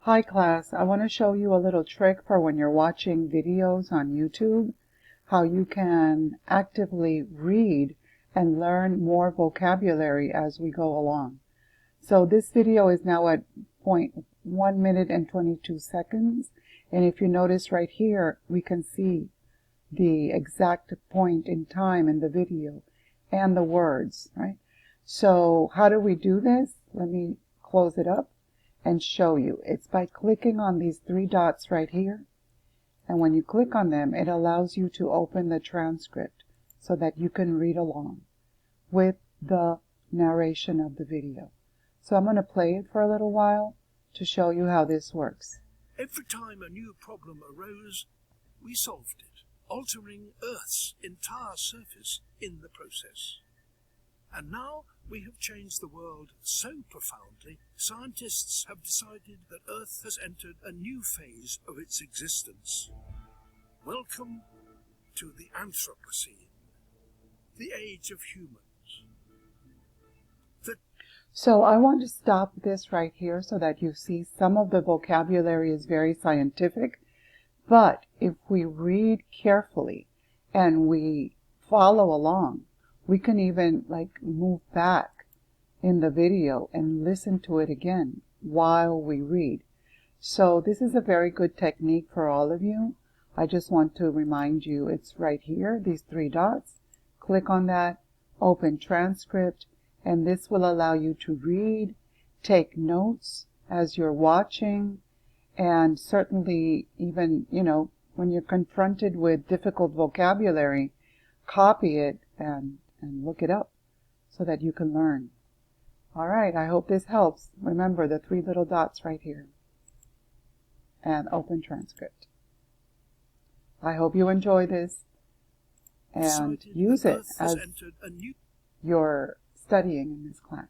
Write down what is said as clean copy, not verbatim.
Hi class, I want to show you a little trick for when you're watching videos on YouTube, how you can actively read and learn more vocabulary as we go along. So this video is now at 1 minute and 22 seconds, and if you notice right here, we can see the exact point in time in the video and the words, right? So how do we do this? Let me close it up and show you. It's by clicking on these three dots right here, and when you click on them, it allows you to open the transcript so that you can read along with the narration of the video. So I'm going to play it for a little while to show you how this works. Every time a new problem arose, we solved it, altering Earth's entire surface in the process. And now we have changed the world so profoundly, scientists have decided that Earth has entered a new phase of its existence. Welcome to the Anthropocene, the age of humans. So I want to stop this right here so that you see some of the vocabulary is very scientific, but if we read carefully and we follow along, we can even move back in the video and listen to it again while we read. So this is a very good technique for all of you. I just want to remind you, it's right here, these three dots. Click on that, open transcript, and this will allow you to read, take notes as you're watching, and certainly even, when you're confronted with difficult vocabulary, copy it and look it up so that you can learn. All right, I hope this helps. Remember the three little dots right here. And open transcript. I hope you enjoy this and use it as you're studying in this class.